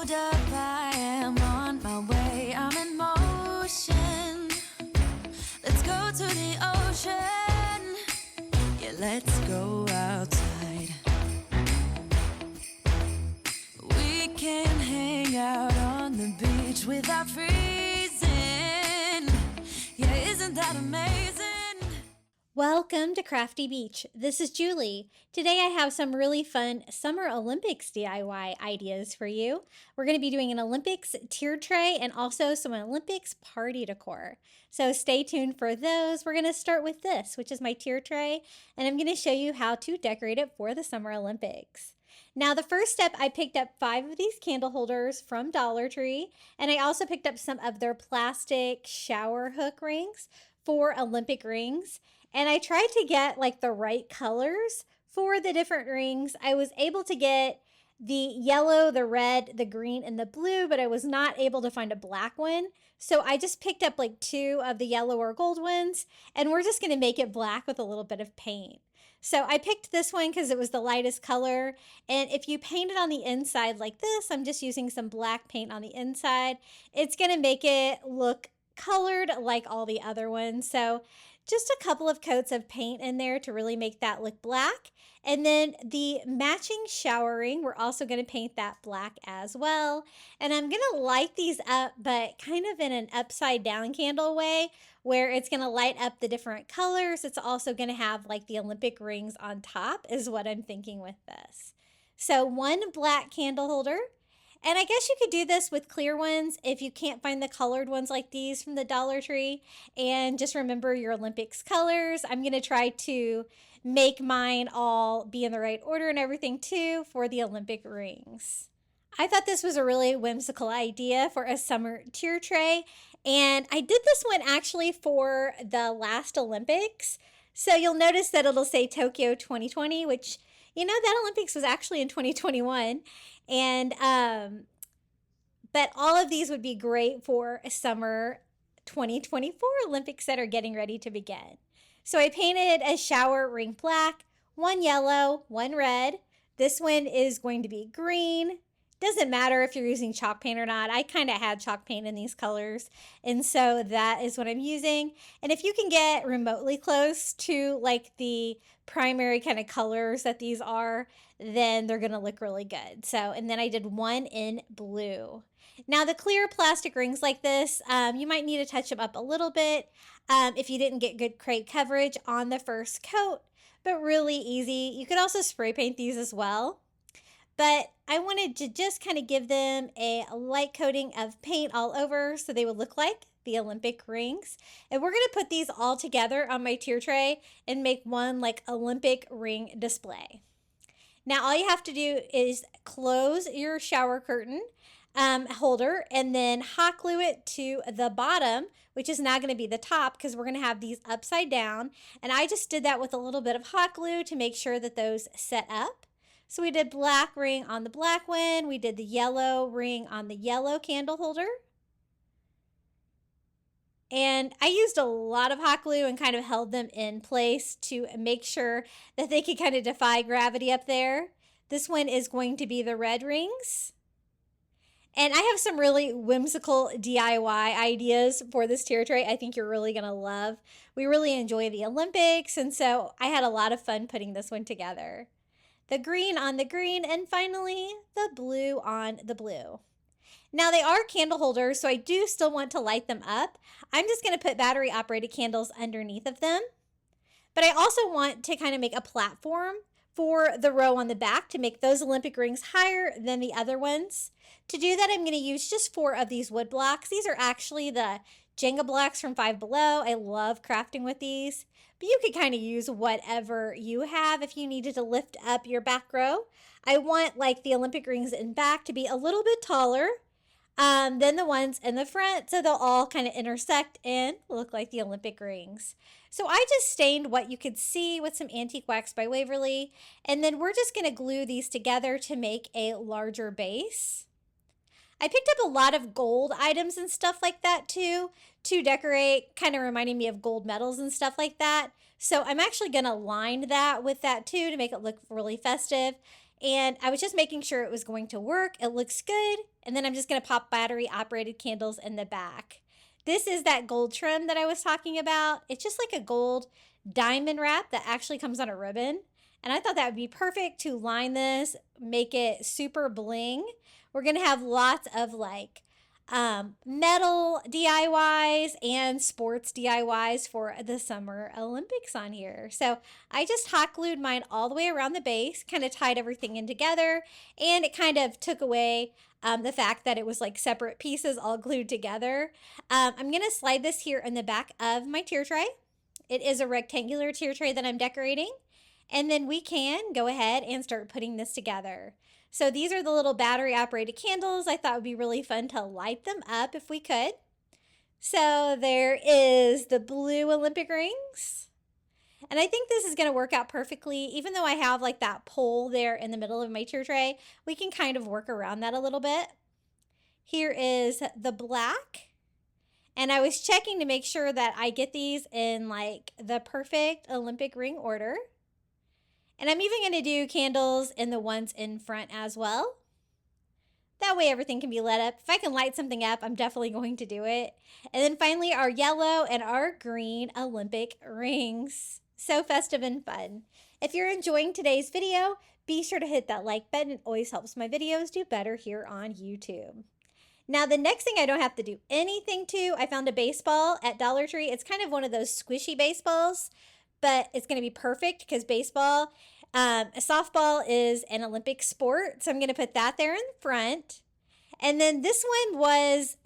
hold up, I am on my way, I'm in motion. Let's go to the ocean. Yeah, let's go outside. We can hang out on the beach without freezing. Yeah, isn't that amazing? Welcome to Crafty Beach. This is Julie. Today I have some really fun Summer Olympics DIY ideas for you. We're going to be doing an Olympics tier tray and also some Olympics party decor. So stay tuned for those. We're going to start with this, which is my tier tray, and I'm going to show you how to decorate it for the Summer Olympics. Now, the first step, I picked up 5 of these candle holders from Dollar Tree, and I also picked up some of their plastic shower hook rings for Olympic rings. And I tried to get like the right colors for the different rings. I was able to get the yellow, the red, the green, and the blue, but I was not able to find a black one. So I just picked up like 2 of the yellow or gold ones, and we're just gonna make it black with a little bit of paint. So I picked this one because it was the lightest color. And if you paint it on the inside like this, I'm just using some black paint on the inside, it's gonna make it look colored like all the other ones. So just a couple of coats of paint in there to really make that look black. And then the matching shower ring, we're also going to paint that black as well. And I'm going to light these up, but kind of in an upside down candle way, where it's going to light up the different colors. It's also going to have like the Olympic rings on top is what I'm thinking with this. So 1 black candle holder. And I guess you could do this with clear ones if you can't find the colored ones like these from the Dollar Tree. And just remember your Olympics colors. I'm going to try to make mine all be in the right order and everything too for the Olympic rings. I thought this was a really whimsical idea for a summer tier tray. And I did this one actually for the last Olympics. So you'll notice that it'll say Tokyo 2020, which, you know, that Olympics was actually in 2021. And, but all of these would be great for summer 2024 Olympics that are getting ready to begin. So I painted a shower ring black, 1 yellow, 1 red. This one is going to be green. Doesn't matter if you're using chalk paint or not. I kind of had chalk paint in these colors, and so that is what I'm using. And if you can get remotely close to like the primary kind of colors that these are, then they're gonna look really good. So, and then I did 1 in blue. Now the clear plastic rings like this, you might need to touch them up a little bit if you didn't get good crate coverage on the first coat, but really easy. You could also spray paint these as well. But I wanted to just kind of give them a light coating of paint all over so they would look like the Olympic rings. And we're going to put these all together on my tier tray and make one like Olympic ring display. Now all you have to do is close your shower curtain holder and then hot glue it to the bottom, which is now going to be the top because we're going to have these upside down. And I just did that with a little bit of hot glue to make sure that those set up. So we did black ring on the black one. We did the yellow ring on the yellow candle holder. And I used a lot of hot glue and kind of held them in place to make sure that they could kind of defy gravity up there. This one is going to be the red rings. And I have some really whimsical DIY ideas for this tier tray I think you're really going to love. We really enjoy the Olympics, and so I had a lot of fun putting this one together. The green on the green, and finally the blue on the blue. Now they are candle holders, so I do still want to light them up. I'm just going to put battery operated candles underneath of them. But I also want to kind of make a platform for the row on the back to make those Olympic rings higher than the other ones. To do that, I'm going to use just 4 of these wood blocks. These are actually the Jenga blocks from Five Below. I love crafting with these. But you could kind of use whatever you have if you needed to lift up your back row. I want like the Olympic rings in back to be a little bit taller than the ones in the front, so they'll all kind of intersect and look like the Olympic rings. So I just stained what you could see with some antique wax by Waverly, and then we're just going to glue these together to make a larger base. I picked up a lot of gold items and stuff like that too to decorate, kind of reminding me of gold medals and stuff like that. So I'm actually going to line that with that too to make it look really festive. And I was just making sure it was going to work. It looks good. And then I'm just going to pop battery operated candles in the back. This is that gold trim that I was talking about. It's just like a gold diamond wrap that actually comes on a ribbon. And I thought that would be perfect to line this, make it super bling. We're going to have lots of like metal DIYs and sports DIYs for the Summer Olympics on here. So I just hot glued mine all the way around the base, kind of tied everything in together, and it kind of took away the fact that it was like separate pieces all glued together. I'm going to slide this here in the back of my tier tray. It is a rectangular tier tray that I'm decorating. And then we can go ahead and start putting this together. So these are the little battery operated candles. I thought it would be really fun to light them up if we could. So there is the blue Olympic rings. And I think this is going to work out perfectly. Even though I have like that pole there in the middle of my tier tray, we can kind of work around that a little bit. Here is the black. And I was checking to make sure that I get these in like the perfect Olympic ring order. And I'm even going to do candles in the ones in front as well. That way everything can be lit up. If I can light something up, I'm definitely going to do it. And then finally our yellow and our green Olympic rings. So festive and fun. If you're enjoying today's video, be sure to hit that like button. It always helps my videos do better here on YouTube. Now the next thing I don't have to do anything to, I found a baseball at Dollar Tree. It's kind of one of those squishy baseballs, but it's going to be perfect because baseball, softball is an Olympic sport. So I'm going to put that there in front. And then this one was,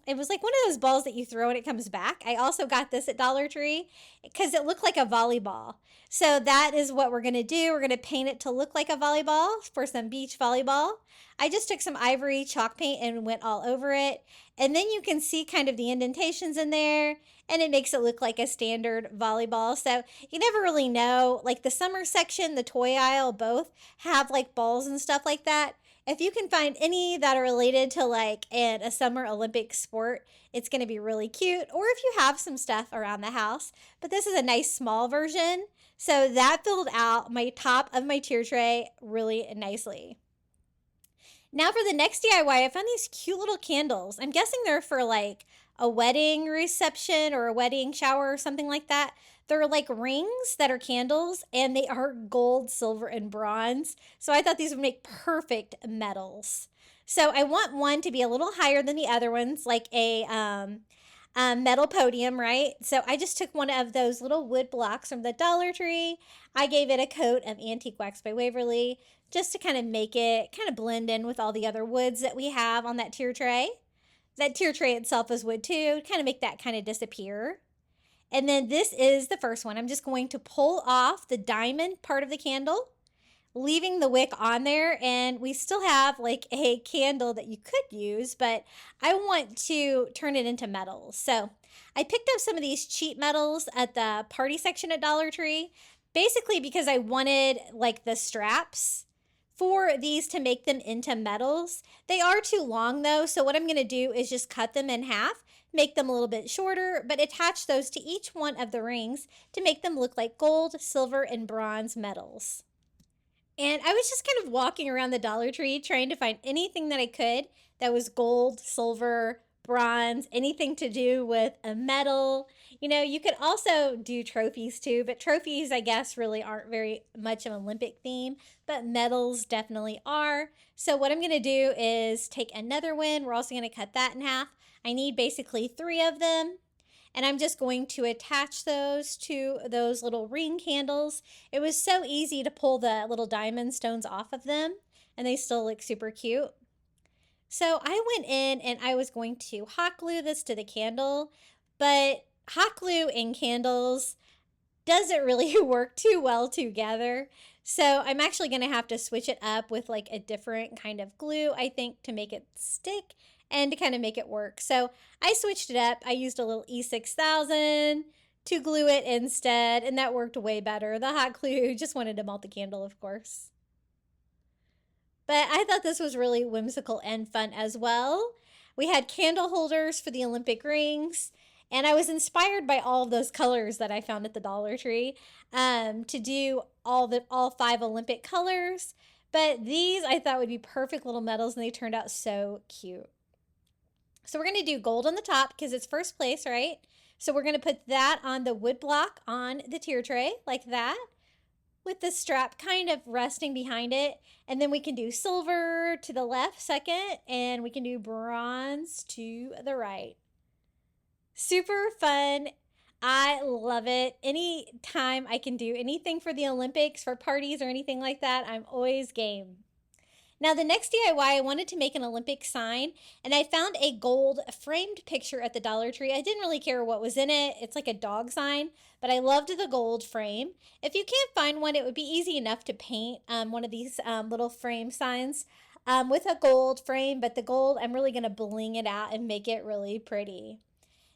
it was like one of those balls that you throw and it comes back. I also got this at Dollar Tree because it looked like a volleyball. So that is what we're going to do. We're going to paint it to look like a volleyball for some beach volleyball. I just took some ivory chalk paint and went all over it. And then you can see kind of the indentations in there. And it makes it look like a standard volleyball. So you never really know. Like the summer section, the toy aisle, both have like balls and stuff like that. If you can find any that are related to like a summer Olympic sport, it's going to be really cute. Or if you have some stuff around the house. But this is a nice small version. So that filled out my top of my tier tray really nicely. Now for the next DIY, I found these cute little candles. I'm guessing they're for like a wedding reception or a wedding shower or something like that. They're like rings that are candles and they are gold, silver, and bronze. So I thought these would make perfect medals. So I want one to be a little higher than the other ones, like a metal podium, right? So I just took one of those little wood blocks from the Dollar Tree. I gave it a coat of Antique Wax by Waverly just to kind of make it kind of blend in with all the other woods that we have on that tier tray. That tier tray itself is wood too, kind of make that kind of disappear. And then this is the first one. I'm just going to pull off the diamond part of the candle, leaving the wick on there, and we still have like a candle that you could use, but I want to turn it into metals. So I picked up some of these cheap metals at the party section at Dollar Tree, basically because I wanted like the straps for these to make them into metals. They are too long though, so what I'm going to do is just cut them in half, make them a little bit shorter, but attach those to each one of the rings to make them look like gold, silver, and bronze medals. And I was just kind of walking around the Dollar Tree trying to find anything that I could that was gold, silver, bronze, anything to do with a medal. You know, you could also do trophies too, but trophies, I guess, really aren't very much of an Olympic theme, but medals definitely are. So what I'm going to do is take another one. We're also going to cut that in half. I need basically 3 of them. And I'm just going to attach those to those little ring candles. It was so easy to pull the little diamond stones off of them, and they still look super cute. So I went in and I was going to hot glue this to the candle, but hot glue and candles doesn't really work too well together. So I'm actually going to have to switch it up with like a different kind of glue, I think, to make it stick and to kind of make it work. So I switched it up. I used a little E6000 to glue it instead, and that worked way better. The hot glue just wanted to melt the candle, of course. But I thought this was really whimsical and fun as well. We had candle holders for the Olympic rings, and I was inspired by all of those colors that I found at the Dollar Tree to do all 5 Olympic colors. But these I thought would be perfect little medals, and they turned out so cute. So we're going to do gold on the top because it's first place, right? So we're going to put that on the wood block on the tier tray like that, with the strap kind of resting behind it. And then we can do silver to the left second, and we can do bronze to the right. Super fun. I love it. Anytime I can do anything for the Olympics, for parties or anything like that, I'm always game. Now, the next DIY, I wanted to make an Olympic sign, and I found a gold framed picture at the Dollar Tree. I didn't really care what was in it. It's like a dog sign, but I loved the gold frame. If you can't find one, it would be easy enough to paint one of these little frame signs with a gold frame, but the gold, I'm really going to bling it out and make it really pretty.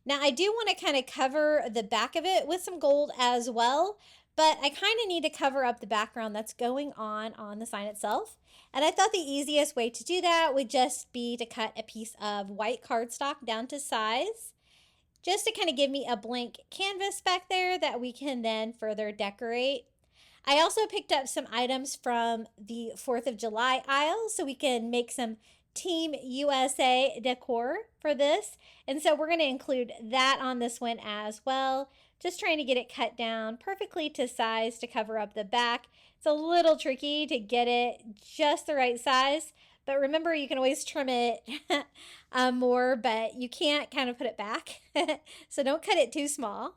Now, I do want to kind of cover the back of it with some gold as well, but I kind of need to cover up the background that's going on the sign itself. And I thought the easiest way to do that would just be to cut a piece of white cardstock down to size, just to kind of give me a blank canvas back there that we can then further decorate. I also picked up some items from the 4th of July aisle so we can make some Team USA decor for this. And so we're going to include that on this one as well. Just trying to get it cut down perfectly to size to cover up the back. It's a little tricky to get it just the right size, but remember you can always trim it more, but you can't kind of put it back. So don't cut it too small.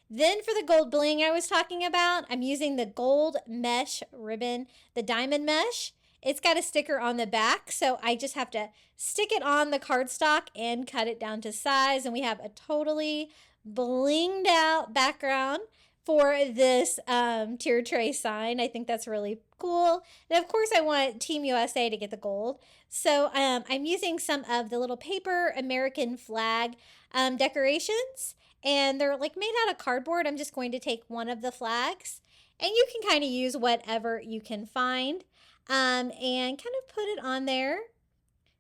Then for the gold bling I was talking about, I'm using the gold mesh ribbon, the diamond mesh. It's got a sticker on the back, so I just have to stick it on the cardstock and cut it down to size, and we have a totally blinged out background for this tier tray sign. I think that's really cool. And of course I want Team USA to get the gold. So I'm using some of the little paper American flag decorations, and they're like made out of cardboard. I'm just going to take one of the flags, and you can kind of use whatever you can find and kind of put it on there.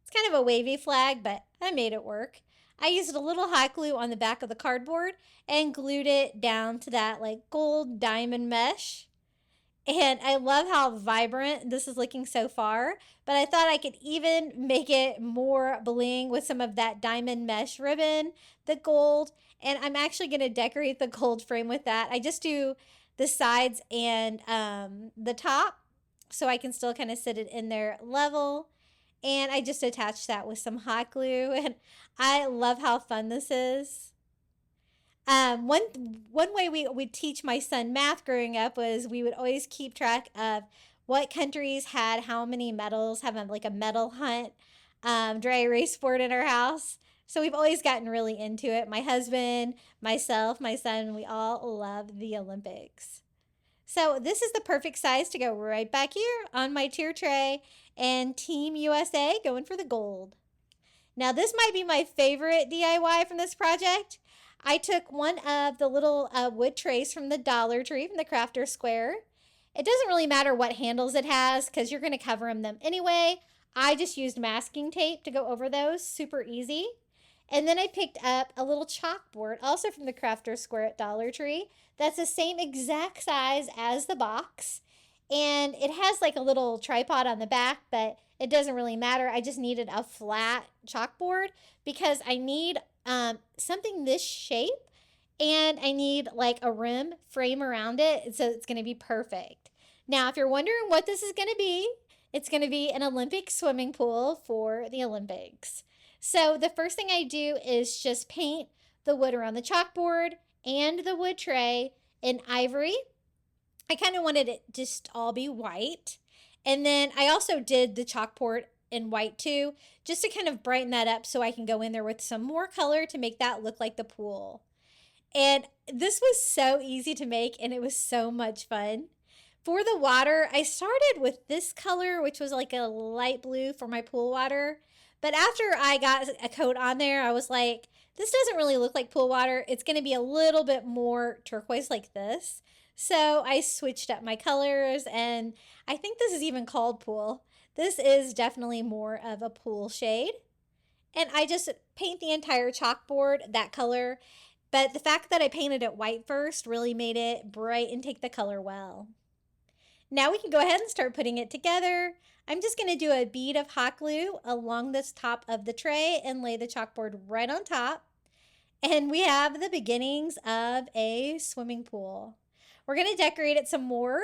It's kind of a wavy flag, but I made it work. I used a little hot glue on the back of the cardboard and glued it down to that like gold diamond mesh. And I love how vibrant this is looking so far, but I thought I could even make it more bling with some of that diamond mesh ribbon, the gold, and I'm actually going to decorate the gold frame with that. I just do the sides and the top so I can still kind of sit it in there level. And I just attached that with some hot glue, and I love how fun this is. One way we would teach my son math growing up was we would always keep track of what countries had how many medals, have like a medal hunt, dry erase board in our house. So we've always gotten really into it. My husband, myself, my son, we all love the Olympics. So this is the perfect size to go right back here on my tier tray, and Team USA going for the gold. Now this might be my favorite DIY from this project. I took one of the little wood trays from the Dollar Tree from the Crafter Square. It doesn't really matter what handles it has because you're going to cover them anyway. I just used masking tape to go over those, super easy. And then I picked up a little chalkboard, also from the Crafter Square at Dollar Tree. That's the same exact size as the box. And it has like a little tripod on the back, but it doesn't really matter. I just needed a flat chalkboard because I need something this shape, and I need like a rim frame around it, so it's going to be perfect. Now, if you're wondering what this is going to be, it's going to be an Olympic swimming pool for the Olympics. So the first thing I do is just paint the wood around the chalkboard and the wood tray in ivory. I kind of wanted it just all be white. And then I also did the chalkboard in white too, just to kind of brighten that up so I can go in there with some more color to make that look like the pool. And this was so easy to make, and it was so much fun. For the water, I started with this color, which was like a light blue for my pool water. But after I got a coat on there, I was like, this doesn't really look like pool water. It's going to be a little bit more turquoise like this. So I switched up my colors, and I think this is even called pool. This is definitely more of a pool shade. And I just paint the entire chalkboard that color. But the fact that I painted it white first really made it bright and take the color well. Now we can go ahead and start putting it together. I'm just going to do a bead of hot glue along this top of the tray and lay the chalkboard right on top. And we have the beginnings of a swimming pool. We're going to decorate it some more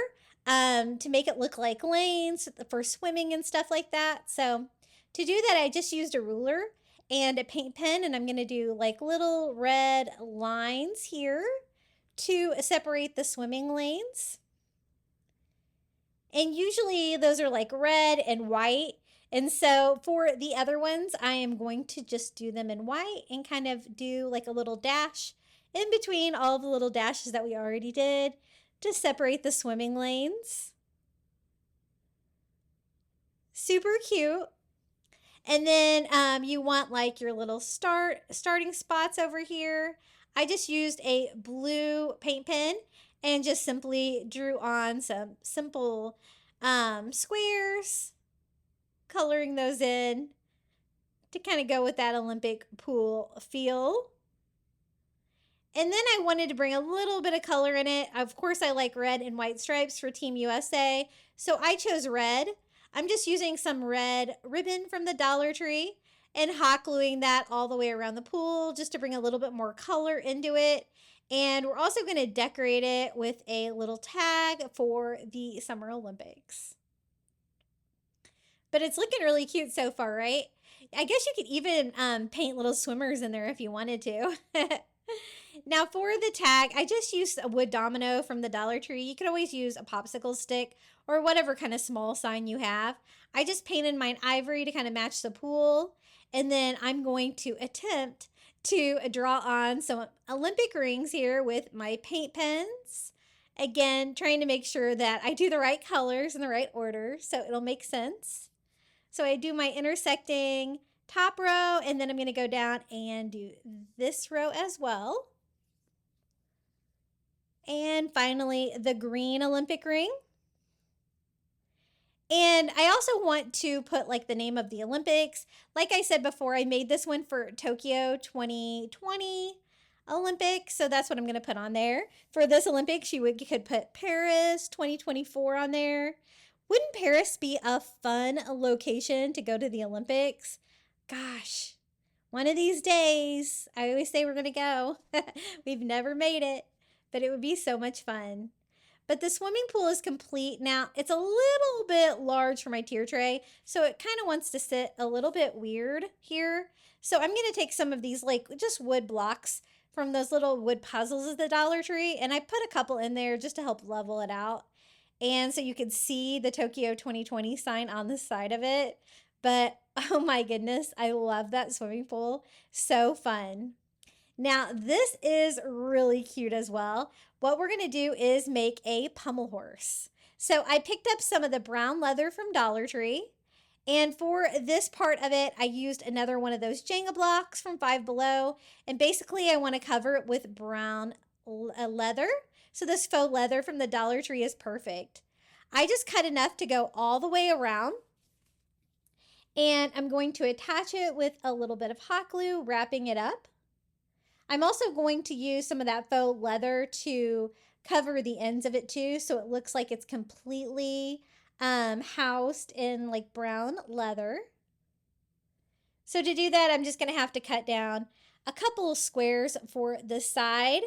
to make it look like lanes for swimming and stuff like that. So to do that, I just used a ruler and a paint pen, and I'm going to do like little red lines here to separate the swimming lanes. And usually those are like red and white. And so for the other ones, I am going to just do them in white and kind of do like a little dash in between all the little dashes that we already did to separate the swimming lanes. Super cute. And then you want like your little starting spots over here. I just used a blue paint pen and just simply drew on some simple squares, coloring those in to kind of go with that Olympic pool feel. And then I wanted to bring a little bit of color in it. Of course, I like red and white stripes for Team USA, so I chose red. I'm just using some red ribbon from the Dollar Tree and hot gluing that all the way around the pool just to bring a little bit more color into it. And we're also going to decorate it with a little tag for the Summer Olympics. But it's looking really cute so far, right? I guess you could even paint little swimmers in there if you wanted to. Now for the tag, I just used a wood domino from the Dollar Tree. You could always use a popsicle stick or whatever kind of small sign you have. I just painted mine ivory to kind of match the pool. And then I'm going to attempt to draw on some Olympic rings here with my paint pens. Again, trying to make sure that I do the right colors in the right order so it'll make sense. So I do my intersecting top row, and then I'm going to go down and do this row as well. And finally, the green Olympic ring. And I also want to put like the name of the Olympics. Like I said before, I made this one for Tokyo 2020 Olympics. So that's what I'm going to put on there. For this Olympics, you could put Paris 2024 on there. Wouldn't Paris be a fun location to go to the Olympics? Gosh, one of these days, I always say we're going to go. We've never made it, but it would be so much fun. But the swimming pool is complete. Now, it's a little bit large for my tier tray, so it kind of wants to sit a little bit weird here. So I'm going to take some of these like just wood blocks from those little wood puzzles at the Dollar Tree, and I put a couple in there just to help level it out. And so you can see the Tokyo 2020 sign on the side of it. But oh my goodness, I love that swimming pool. So fun. Now, this is really cute as well. What we're going to do is make a pommel horse. So I picked up some of the brown leather from Dollar Tree. And for this part of it, I used another one of those Jenga blocks from Five Below. And basically, I want to cover it with brown leather. So this faux leather from the Dollar Tree is perfect. I just cut enough to go all the way around. And I'm going to attach it with a little bit of hot glue, wrapping it up. I'm also going to use some of that faux leather to cover the ends of it too, so it looks like it's completely housed in like brown leather. So to do that, I'm just going to have to cut down a couple of squares for the side.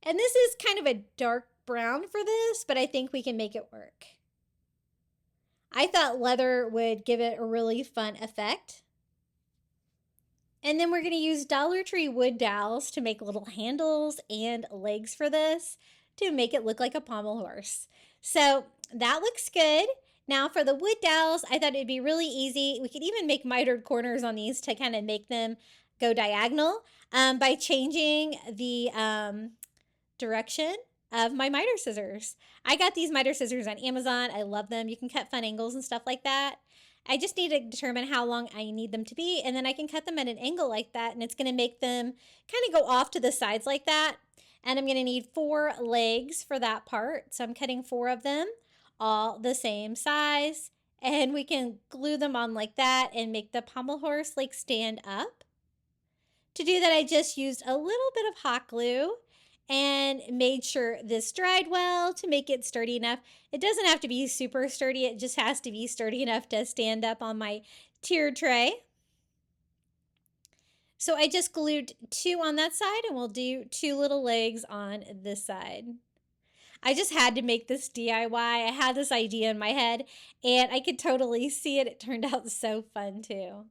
And this is kind of a dark brown for this, but I think we can make it work. I thought leather would give it a really fun effect. And then we're going to use Dollar Tree wood dowels to make little handles and legs for this to make it look like a pommel horse. So that looks good. Now for the wood dowels, I thought it'd be really easy. We could even make mitered corners on these to kind of make them go diagonal by changing the direction of my miter scissors. I got these miter scissors on Amazon. I love them. You can cut fun angles and stuff like that. I just need to determine how long I need them to be, and then I can cut them at an angle like that, and it's going to make them kind of go off to the sides like that. And I'm going to need 4 legs for that part, so I'm cutting 4 of them, all the same size, and we can glue them on like that and make the pommel horse like stand up. To do that, I just used a little bit of hot glue, and made sure this dried well to make it sturdy enough. It doesn't have to be super sturdy. It just has to be sturdy enough to stand up on my tier tray. So I just glued 2 on that side, and we'll do 2 little legs on this side. I just had to make this DIY. I had this idea in my head, and I could totally see it. It turned out so fun too.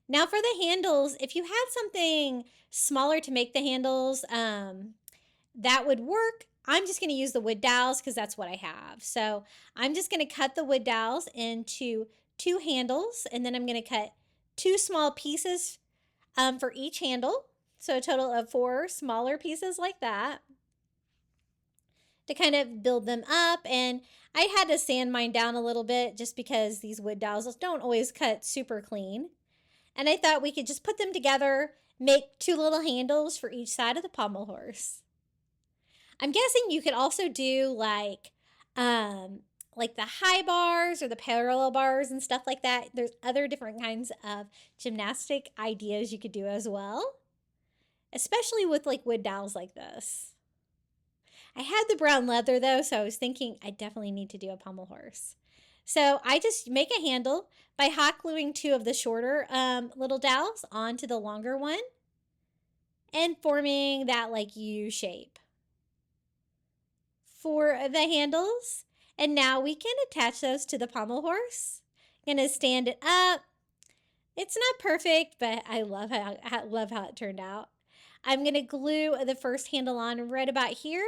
Now for the handles, if you had something smaller to make the handles, that would work. I'm just going to use the wood dowels because that's what I have. So I'm just going to cut the wood dowels into 2 handles, and then I'm going to cut 2 small pieces for each handle. So a total of 4 smaller pieces like that to kind of build them up. And I had to sand mine down a little bit just because these wood dowels don't always cut super clean. And I thought we could just put them together, make 2 little handles for each side of the pommel horse. I'm guessing you could also do like the high bars or the parallel bars and stuff like that. There's other different kinds of gymnastic ideas you could do as well, especially with like wood dowels like this. I had the brown leather though, so I was thinking I definitely need to do a pommel horse. So I just make a handle by hot gluing 2 of the shorter little dowels onto the longer one and forming that like U shape for the handles. And now we can attach those to the pommel horse. I'm going to stand it up. It's not perfect, but I love how it turned out. I'm going to glue the first handle on right about here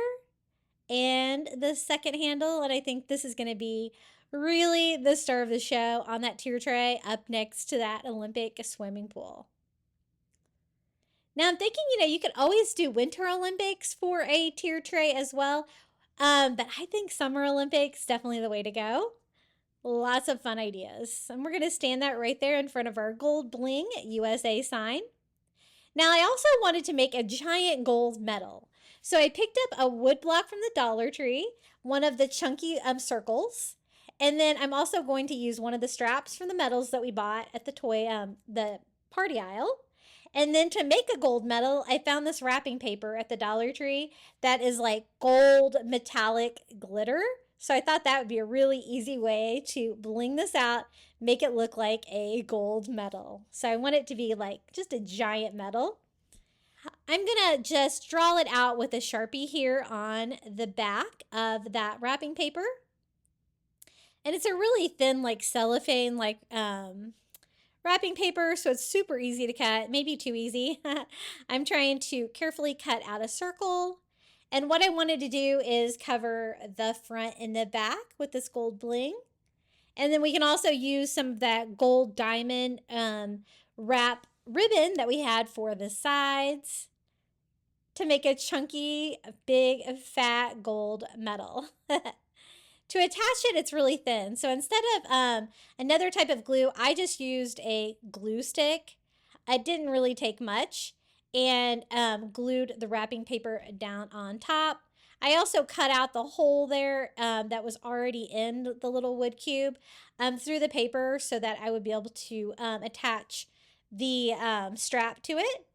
and the second handle. And I think this is going to be really the star of the show on that tier tray up next to that Olympic swimming pool. Now I'm thinking, you could always do Winter Olympics for a tier tray as well. But I think Summer Olympics, definitely the way to go. Lots of fun ideas. And we're going to stand that right there in front of our gold bling USA sign. Now I also wanted to make a giant gold medal. So I picked up a wood block from the Dollar Tree, one of the chunky circles. And then I'm also going to use one of the straps from the medals that we bought at the party aisle. And then to make a gold medal, I found this wrapping paper at the Dollar Tree that is like gold metallic glitter. So I thought that would be a really easy way to bling this out, make it look like a gold medal. So I want it to be like just a giant medal. I'm going to just draw it out with a Sharpie here on the back of that wrapping paper. And it's a really thin like cellophane like wrapping paper, so it's super easy to cut, maybe too easy. I'm trying to carefully cut out a circle. And what I wanted to do is cover the front and the back with this gold bling. And then we can also use some of that gold diamond wrap ribbon that we had for the sides to make a chunky, big, fat gold medal. To attach it, it's really thin. So instead of another type of glue, I just used a glue stick. It didn't really take much, and glued the wrapping paper down on top. I also cut out the hole there that was already in the little wood cube through the paper so that I would be able to attach the strap to it.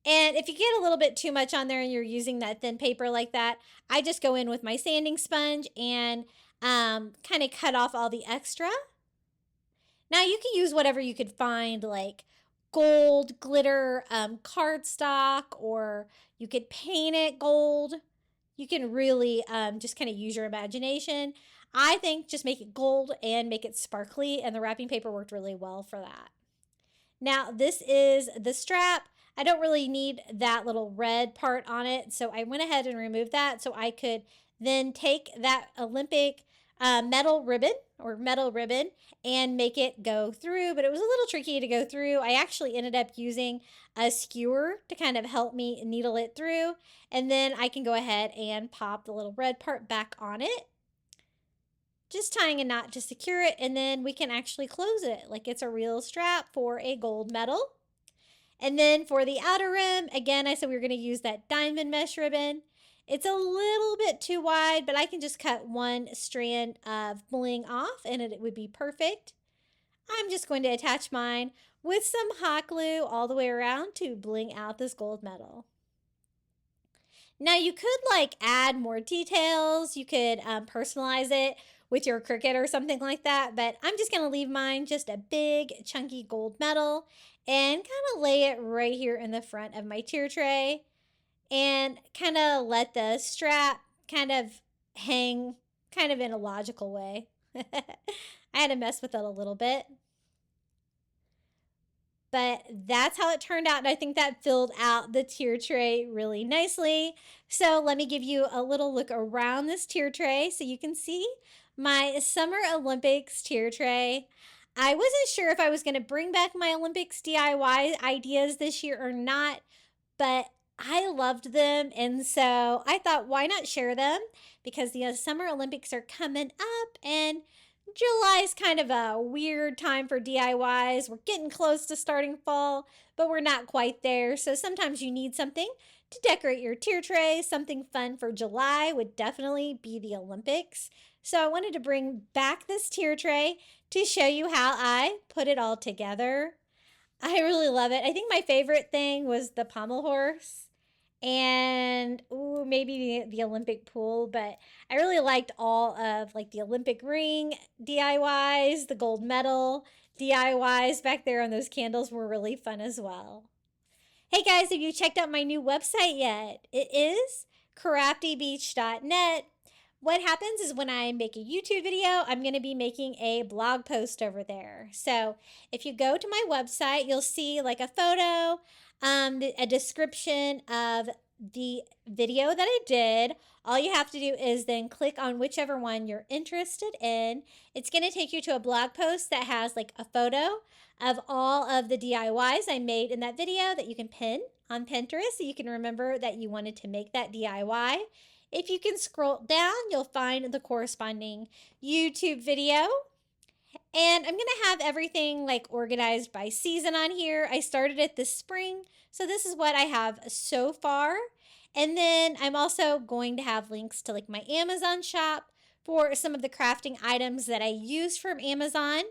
And if you get a little bit too much on there and you're using that thin paper like that, I just go in with my sanding sponge and kind of cut off all the extra. Now you can use whatever you could find, like gold glitter cardstock, or you could paint it gold. You can really just kind of use your imagination. I think just make it gold and make it sparkly, and the wrapping paper worked really well for that. Now this is the strap. I don't really need that little red part on it, so I went ahead and removed that so I could then take that Olympic metal ribbon and make it go through, but it was a little tricky to go through. I actually ended up using a skewer to kind of help me needle it through, and then I can go ahead and pop the little red part back on it, just tying a knot to secure it, and then we can actually close it like it's a real strap for a gold medal. And then for the outer rim, again, I said we were going to use that diamond mesh ribbon. It's a little bit too wide, but I can just cut one strand of bling off and it would be perfect. I'm just going to attach mine with some hot glue all the way around to bling out this gold medal. Now you could like add more details. You could personalize it with your Cricut or something like that. But I'm just going to leave mine just a big chunky gold medal and kind of lay it right here in the front of my tier tray and kind of let the strap kind of hang kind of in a logical way. I had to mess with it a little bit. But that's how it turned out. And I think that filled out the tier tray really nicely. So let me give you a little look around this tier tray so you can see my Summer Olympics tier tray. I wasn't sure if I was going to bring back my Olympics DIY ideas this year or not, but I loved them. And so I thought, why not share them? Because the Summer Olympics are coming up and July is kind of a weird time for DIYs. We're getting close to starting fall, but we're not quite there. So sometimes you need something to decorate your tier tray. Something fun for July would definitely be the Olympics. So I wanted to bring back this tier tray to show you how I put it all together. I really love it. I think my favorite thing was the pommel horse and maybe the Olympic pool, but I really liked all of like the Olympic ring DIYs, the gold medal DIYs back there on those candles were really fun as well. Hey guys, have you checked out my new website yet? It is craftybeach.net. What happens is when I make a YouTube video, I'm going to be making a blog post over there. So if you go to my website, you'll see like a photo, a description of the video that I did. All you have to do is then click on whichever one you're interested in. It's going to take you to a blog post that has like a photo of all of the DIYs I made in that video that you can pin on Pinterest so you can remember that you wanted to make that DIY. If you can scroll down, you'll find the corresponding YouTube video. And I'm going to have everything like organized by season on here. I started it this spring, so this is what I have so far. And then I'm also going to have links to like my Amazon shop for some of the crafting items that I use from Amazon.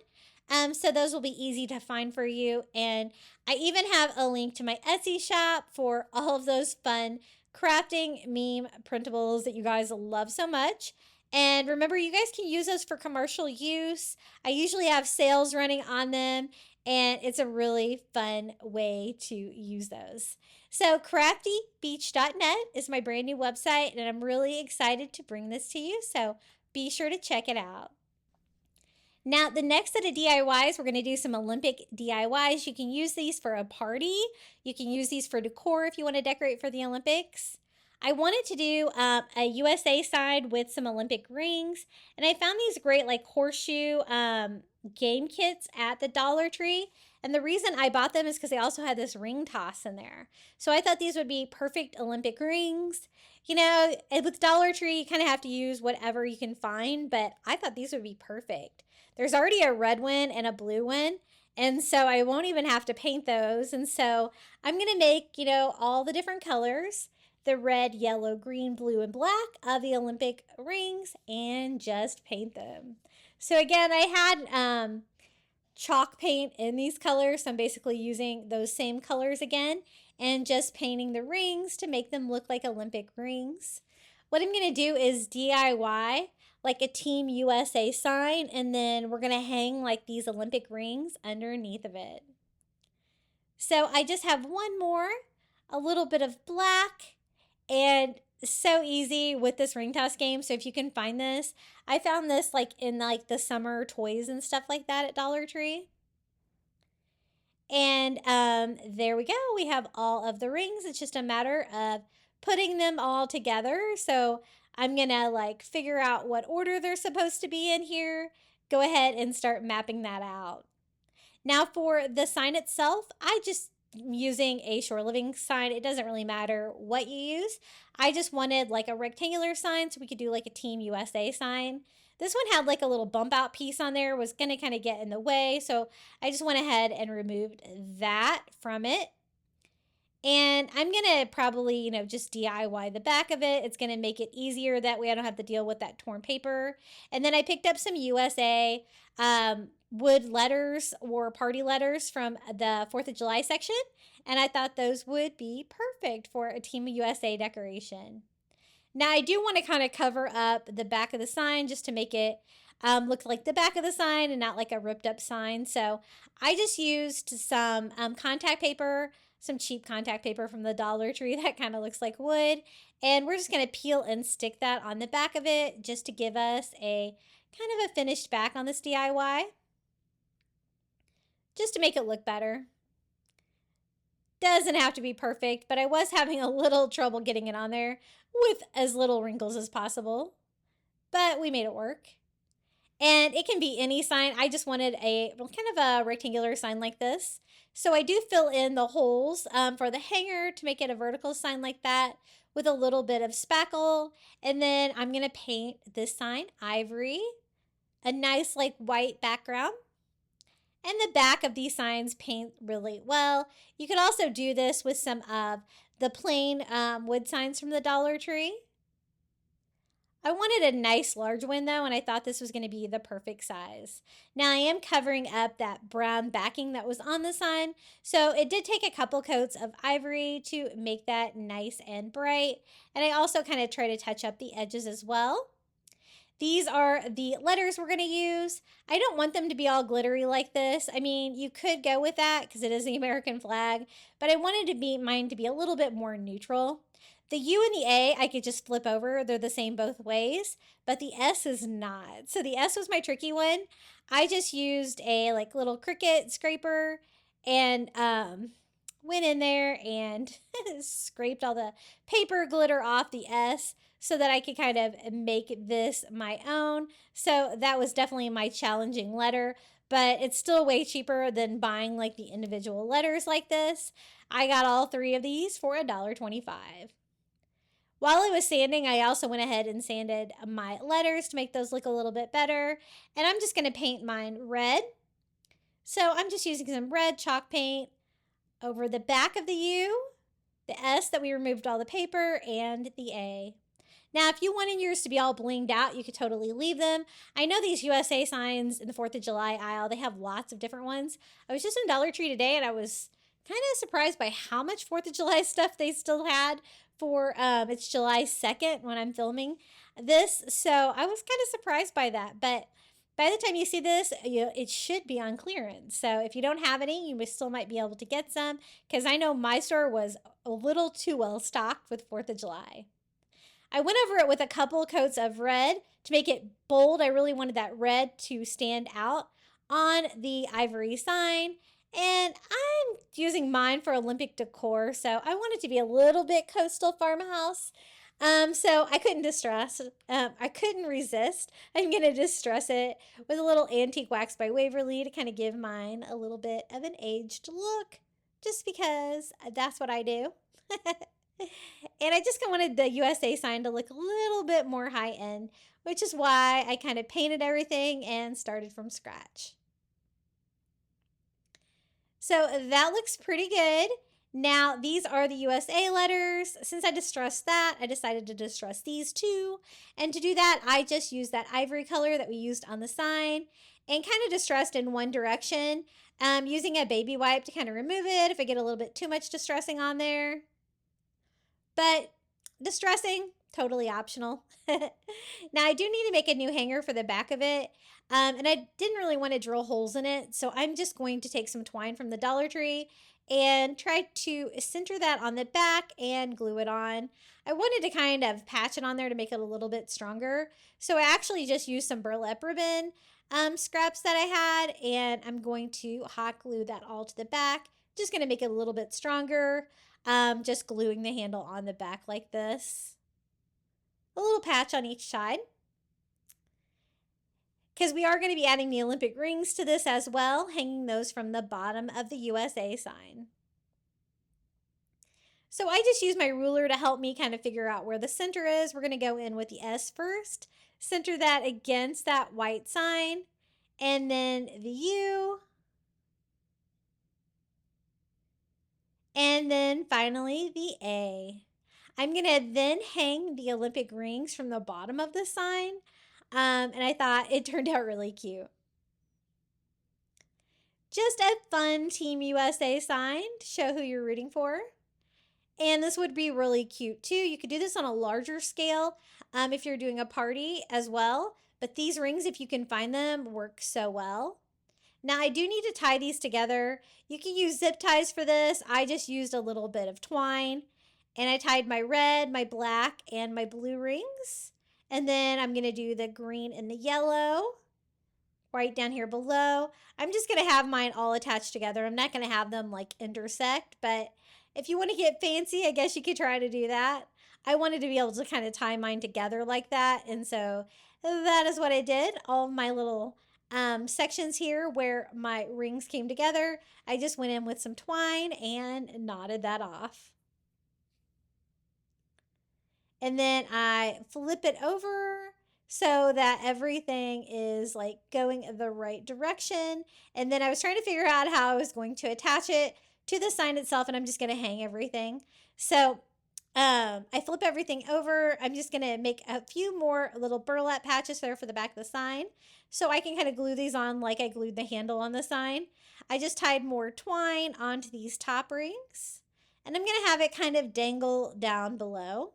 So those will be easy to find for you. And I even have a link to my Etsy shop for all of those fun crafting meme printables that you guys love so much. And remember, you guys can use those for commercial use. I usually have sales running on them, and it's a really fun way to use those. So craftybeach.net is my brand new website, and I'm really excited to bring this to you. So be sure to check it out. Now, the next set of DIYs, we're going to do some Olympic DIYs. You can use these for a party. You can use these for decor if you want to decorate for the Olympics. I wanted to do a USA side with some Olympic rings, and I found these great like horseshoe game kits at the Dollar Tree. And the reason I bought them is because they also had this ring toss in there. So I thought these would be perfect Olympic rings. You know, with Dollar Tree, you kind of have to use whatever you can find, but I thought these would be perfect. There's already a red one and a blue one, and so I won't even have to paint those. And so I'm going to make, you know, all the different colors, the red, yellow, green, blue, and black of the Olympic rings and just paint them. So again, I had chalk paint in these colors. So I'm basically using those same colors again and just painting the rings to make them look like Olympic rings. What I'm going to do is DIY like a Team USA sign, and then we're going to hang like these Olympic rings underneath of it. So I just have one more, a little bit of black, and so easy with this ring toss game. So if you can find this, I found this like in like the summer toys and stuff like that at Dollar Tree. And there we go. We have all of the rings. It's just a matter of putting them all together. So I'm going to like figure out what order they're supposed to be in here. Go ahead and start mapping that out. Now for the sign itself, I just using a Shore Living sign. It doesn't really matter what you use. I just wanted like a rectangular sign so we could do like a Team USA sign. This one had like a little bump out piece on there, was going to kind of get in the way. So I just went ahead and removed that from it. And I'm going to probably, you know, just DIY the back of it. It's going to make it easier. That way I don't have to deal with that torn paper. And then I picked up some USA wood letters or party letters from the 4th of July section, and I thought those would be perfect for a Team USA decoration. Now, I do want to kind of cover up the back of the sign just to make it look like the back of the sign and not like a ripped up sign. So I just used some contact paper, some cheap contact paper from the Dollar Tree that kind of looks like wood. And we're just going to peel and stick that on the back of it just to give us a kind of a finished back on this DIY, just to make it look better. Doesn't have to be perfect, but I was having a little trouble getting it on there with as little wrinkles as possible. But we made it work. And it can be any sign. I just wanted a kind of a rectangular sign like this. So I do fill in the holes for the hanger to make it a vertical sign like that with a little bit of spackle. And then I'm going to paint this sign ivory, a nice like white background. And the back of these signs paint really well. You could also do this with some of the plain wood signs from the Dollar Tree. I wanted a nice large one though, and I thought this was going to be the perfect size. Now I am covering up that brown backing that was on the sign, so it did take a couple coats of ivory to make that nice and bright. And I also kind of try to touch up the edges as well. These are the letters we're going to use. I don't want them to be all glittery like this. I mean, you could go with that because it is the American flag, but I wanted mine to be a little bit more neutral. The U and the A, I could just flip over. They're the same both ways, but the S is not. So the S was my tricky one. I just used a like little Cricut scraper and went in there and scraped all the paper glitter off the S so that I could kind of make this my own. So that was definitely my challenging letter, but it's still way cheaper than buying like the individual letters like this. I got all 3 of these for $1.25. While I was sanding, I also went ahead and sanded my letters to make those look a little bit better. And I'm just going to paint mine red. So I'm just using some red chalk paint over the back of the U, the S that we removed all the paper, and the A. Now, if you wanted yours to be all blinged out, you could totally leave them. I know these USA signs in the 4th of July aisle, they have lots of different ones. I was just in Dollar Tree today and I was kind of surprised by how much 4th of July stuff they still had for it's July 2nd when I'm filming this. So I was kind of surprised by that. But by the time you see this, it should be on clearance. So if you don't have any, you still might be able to get some, because I know my store was a little too well stocked with 4th of July. I went over it with a couple coats of red to make it bold. I really wanted that red to stand out on the ivory sign. And I'm using mine for Olympic decor, so I want it to be a little bit coastal farmhouse. So I couldn't resist. I'm going to distress it with a little antique wax by Waverly to kind of give mine a little bit of an aged look, just because that's what I do. And I just wanted the USA sign to look a little bit more high end, which is why I kind of painted everything and started from scratch. So that looks pretty good. Now, these are the USA letters. Since I distressed that, I decided to distress these too. And to do that, I just used that ivory color that we used on the sign and kind of distressed in one direction, using a baby wipe to kind of remove it if I get a little bit too much distressing on there. But distressing, totally optional. Now, I do need to make a new hanger for the back of it. And I didn't really want to drill holes in it, so I'm just going to take some twine from the Dollar Tree and try to center that on the back and glue it on. I wanted to kind of patch it on there to make it a little bit stronger, so I actually just used some burlap ribbon scraps that I had, and I'm going to hot glue that all to the back. Just going to make it a little bit stronger, just gluing the handle on the back like this. A little patch on each side, because we are going to be adding the Olympic rings to this as well, hanging those from the bottom of the USA sign. So I just use my ruler to help me kind of figure out where the center is. We're going to go in with the S first, center that against that white sign, and then the U, and then finally the A. I'm going to then hang the Olympic rings from the bottom of the sign. And I thought it turned out really cute. Just a fun Team USA sign to show who you're rooting for. And this would be really cute too. You could do this on a larger scale if you're doing a party as well. But these rings, if you can find them, work so well. Now I do need to tie these together. You can use zip ties for this. I just used a little bit of twine. And I tied my red, my black, and my blue rings. And then I'm going to do the green and the yellow right down here below. I'm just going to have mine all attached together. I'm not going to have them like intersect, but if you want to get fancy, I guess you could try to do that. I wanted to be able to kind of tie mine together like that, and so that is what I did. All of my little sections here where my rings came together, I just went in with some twine and knotted that off. And then I flip it over so that everything is like going the right direction. And then I was trying to figure out how I was going to attach it to the sign itself, and I'm just going to hang everything. So I flip everything over. I'm just going to make a few more little burlap patches there for the back of the sign so I can kind of glue these on like I glued the handle on the sign. I just tied more twine onto these top rings, and I'm going to have it kind of dangle down below.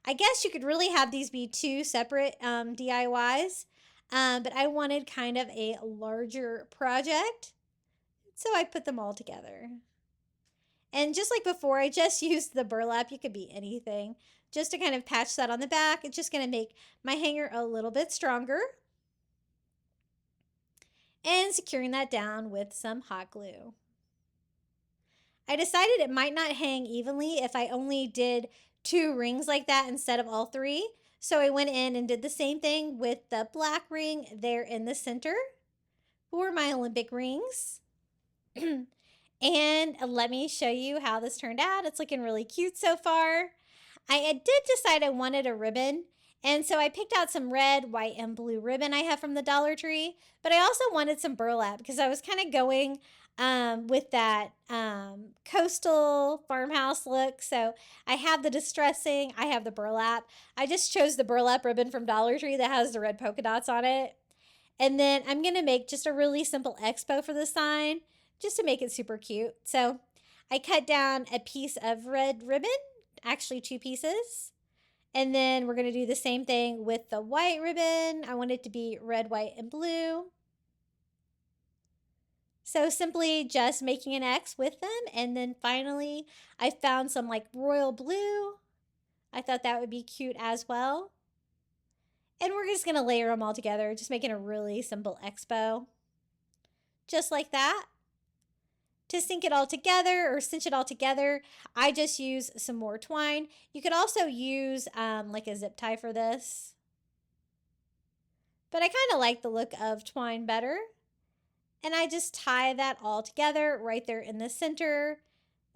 I guess you could really have these be two separate DIYs, but I wanted kind of a larger project, so I put them all together. And just like before, I just used the burlap. You could be anything, just to kind of patch that on the back. It's just going to make my hanger a little bit stronger. And securing that down with some hot glue. I decided it might not hang evenly if I only did 2 rings like that instead of all 3. So I went in and did the same thing with the black ring there in the center for my Olympic rings. And let me show you how this turned out. It's looking really cute so far. I did decide I wanted a ribbon, and so I picked out some red, white, and blue ribbon I have from the Dollar Tree, but I also wanted some burlap because I was kind of going with that coastal farmhouse look. So I have the distressing, I have the burlap. I just chose the burlap ribbon from Dollar Tree that has the red polka dots on it. And then I'm going to make just a really simple expo for the sign just to make it super cute. So I cut down a piece of red ribbon, actually 2 pieces. And then we're going to do the same thing with the white ribbon. I want it to be red, white, and blue. So simply just making an X with them. And then finally, I found some like royal blue. I thought that would be cute as well. And we're just going to layer them all together, just making a really simple expo. Just like that. To sync it all together or cinch it all together, I just use some more twine. You could also use like a zip tie for this. But I kind of like the look of twine better. And I just tie that all together right there in the center,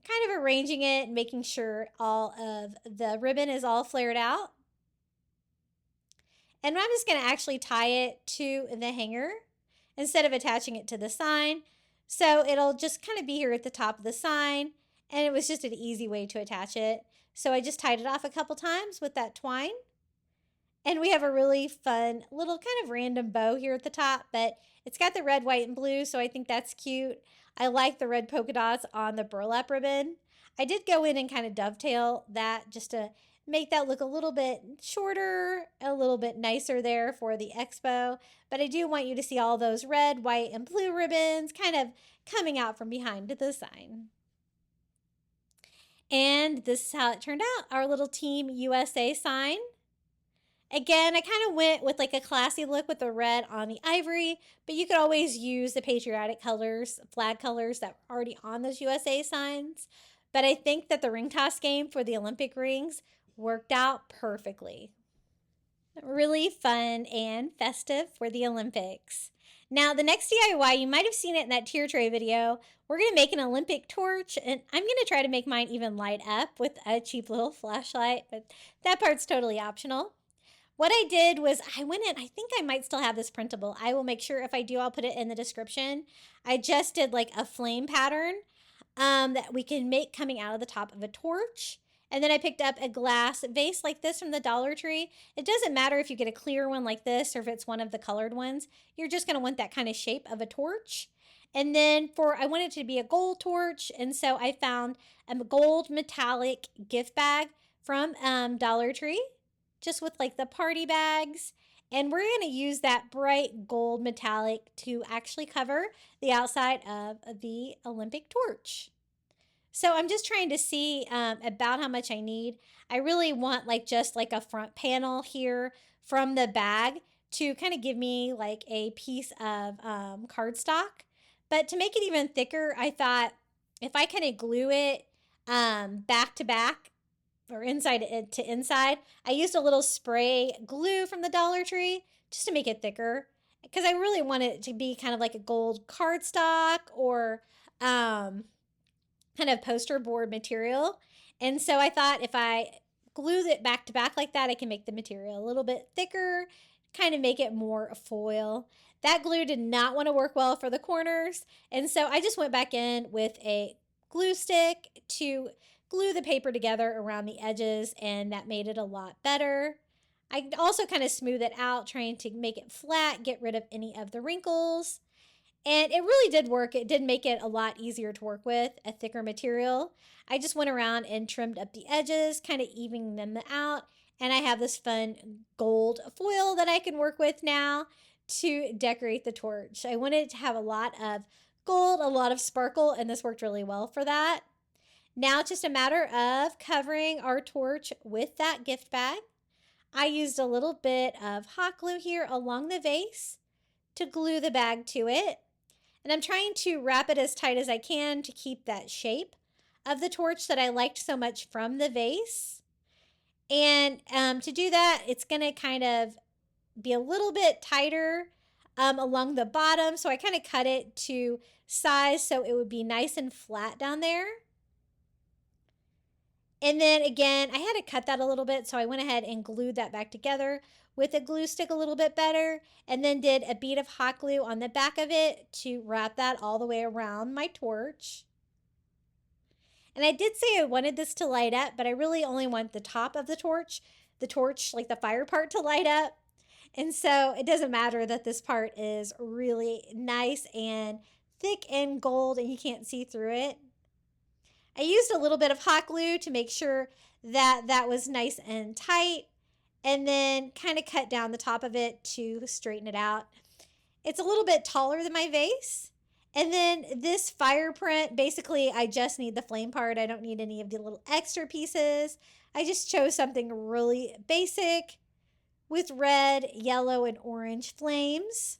kind of arranging it and making sure all of the ribbon is all flared out. And I'm just going to actually tie it to the hanger instead of attaching it to the sign. So it'll just kind of be here at the top of the sign, and it was just an easy way to attach it. So I just tied it off a couple times with that twine. And we have a really fun little kind of random bow here at the top, but it's got the red, white, and blue, so I think that's cute. I like the red polka dots on the burlap ribbon. I did go in and kind of dovetail that just to make that look a little bit shorter, a little bit nicer there for the expo. But I do want you to see all those red, white, and blue ribbons kind of coming out from behind the sign. And this is how it turned out, our little Team USA sign. Again, I kind of went with like a classy look with the red on the ivory, but you could always use the patriotic colors, flag colors that are already on those USA signs. But I think that the ring toss game for the Olympic rings worked out perfectly. Really fun and festive for the Olympics. Now, the next DIY, you might have seen it in that tier tray video. We're going to make an Olympic torch, and I'm going to try to make mine even light up with a cheap little flashlight, but that part's totally optional. What I did was I went in, I think I might still have this printable. I will make sure if I do, I'll put it in the description. I just did like a flame pattern that we can make coming out of the top of a torch. And then I picked up a glass vase like this from the Dollar Tree. It doesn't matter if you get a clear one like this or if it's one of the colored ones. You're just going to want that kind of shape of a torch. And then I want it to be a gold torch. And so I found a gold metallic gift bag from Dollar Tree, just with like the party bags. And we're going to use that bright gold metallic to actually cover the outside of the Olympic torch. So I'm just trying to see about how much I need. I really want just like a front panel here from the bag to kind of give me like a piece of cardstock. But to make it even thicker, I thought if I kind of glue it back to back or inside to inside, I used a little spray glue from the Dollar Tree just to make it thicker because I really want it to be kind of like a gold cardstock or kind of poster board material. And so I thought if I glue it back to back like that, I can make the material a little bit thicker, kind of make it more foil. That glue did not want to work well for the corners. And so I just went back in with a glue stick to glue the paper together around the edges, and that made it a lot better. I also kind of smooth it out, trying to make it flat, get rid of any of the wrinkles. And it really did work. It did make it a lot easier to work with, a thicker material. I just went around and trimmed up the edges, kind of evening them out. And I have this fun gold foil that I can work with now to decorate the torch. I wanted to have a lot of gold, a lot of sparkle, and this worked really well for that. Now it's just a matter of covering our torch with that gift bag. I used a little bit of hot glue here along the vase to glue the bag to it. And I'm trying to wrap it as tight as I can to keep that shape of the torch that I liked so much from the vase. And to do that, it's going to kind of be a little bit tighter along the bottom. So I kind of cut it to size so it would be nice and flat down there. And then again, I had to cut that a little bit, so I went ahead and glued that back together with a glue stick a little bit better, and then did a bead of hot glue on the back of it to wrap that all the way around my torch. And I did say I wanted this to light up, but I really only want the top of the torch, like the fire part, to light up. And so it doesn't matter that this part is really nice and thick and gold and you can't see through it. I used a little bit of hot glue to make sure that that was nice and tight, and then kind of cut down the top of it to straighten it out. It's a little bit taller than my vase. And then this fire print, basically I just need the flame part. I don't need any of the little extra pieces. I just chose something really basic with red, yellow, and orange flames.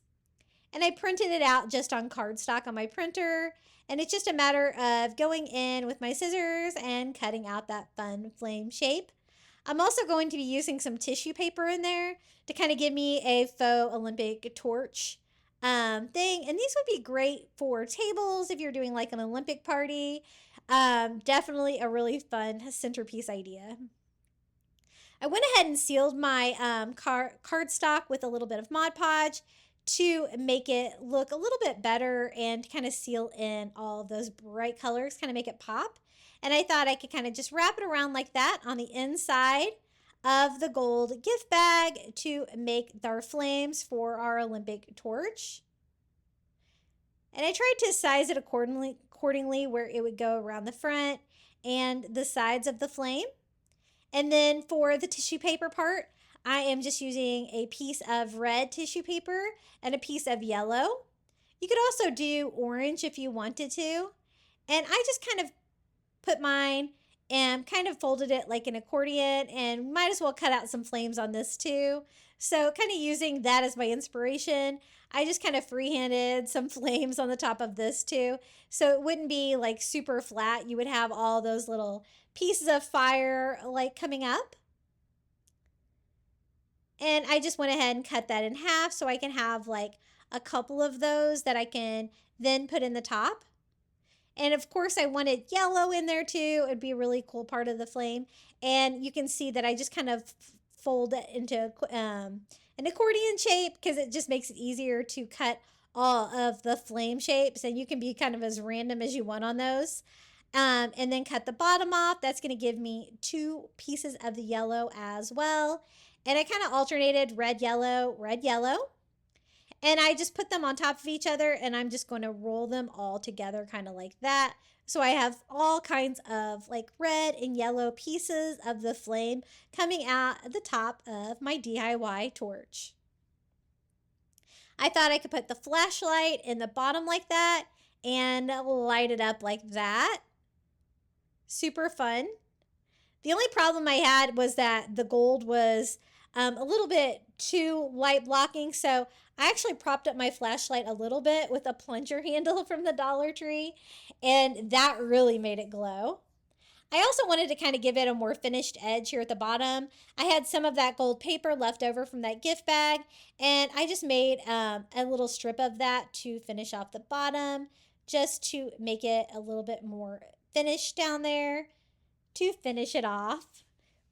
And I printed it out just on cardstock on my printer. And it's just a matter of going in with my scissors and cutting out that fun flame shape. I'm also going to be using some tissue paper in there to kind of give me a faux Olympic torch thing. And these would be great for tables if you're doing like an Olympic party. Definitely a really fun centerpiece idea. I went ahead and sealed my cardstock with a little bit of Mod Podge to make it look a little bit better and kind of seal in all of those bright colors, kind of make it pop. And I thought I could kind of just wrap it around like that on the inside of the gold gift bag to make our flames for our Olympic torch. And I tried to size it accordingly where it would go around the front and the sides of the flame. And then for the tissue paper part, I am just using a piece of red tissue paper and a piece of yellow. You could also do orange if you wanted to. And I just kind of put mine and kind of folded it like an accordion, and might as well cut out some flames on this too. So kind of using that as my inspiration, I just kind of freehanded some flames on the top of this too. So it wouldn't be like super flat. You would have all those little pieces of fire like coming up. And I just went ahead and cut that in half so I can have like a couple of those that I can then put in the top. And of course I wanted yellow in there too. It'd be a really cool part of the flame. And you can see that I just kind of fold it into an accordion shape because it just makes it easier to cut all of the flame shapes. And you can be kind of as random as you want on those. and then cut the bottom off. That's going to give me 2 pieces of the yellow as well. And I kind of alternated red, yellow, red, yellow. And I just put them on top of each other, and I'm just going to roll them all together kind of like that. So I have all kinds of like red and yellow pieces of the flame coming out at the top of my DIY torch. I thought I could put the flashlight in the bottom like that and light it up like that. Super fun. The only problem I had was that the gold was a little bit too light blocking, so I actually propped up my flashlight a little bit with a plunger handle from the Dollar Tree, and that really made it glow. I also wanted to kind of give it a more finished edge here at the bottom. I had some of that gold paper left over from that gift bag, and I just made a little strip of that to finish off the bottom, just to make it a little bit more finished down there to finish it off.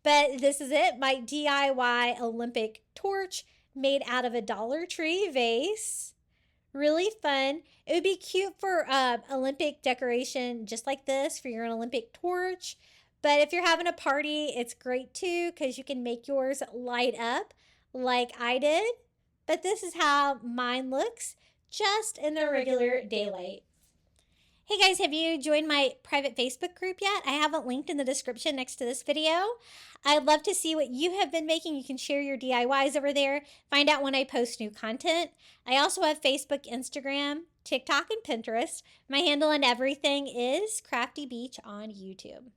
But this is it, my DIY Olympic torch made out of a Dollar Tree vase. Really fun. It would be cute for Olympic decoration just like this for your Olympic torch. But if you're having a party, it's great too because you can make yours light up like I did. But this is how mine looks just in the regular daylight. Hey guys, have you joined my private Facebook group yet? I have it linked in the description next to this video. I'd love to see what you have been making. You can share your DIYs over there, find out when I post new content. I also have Facebook, Instagram, TikTok, and Pinterest. My handle on everything is Crafty Beach on YouTube.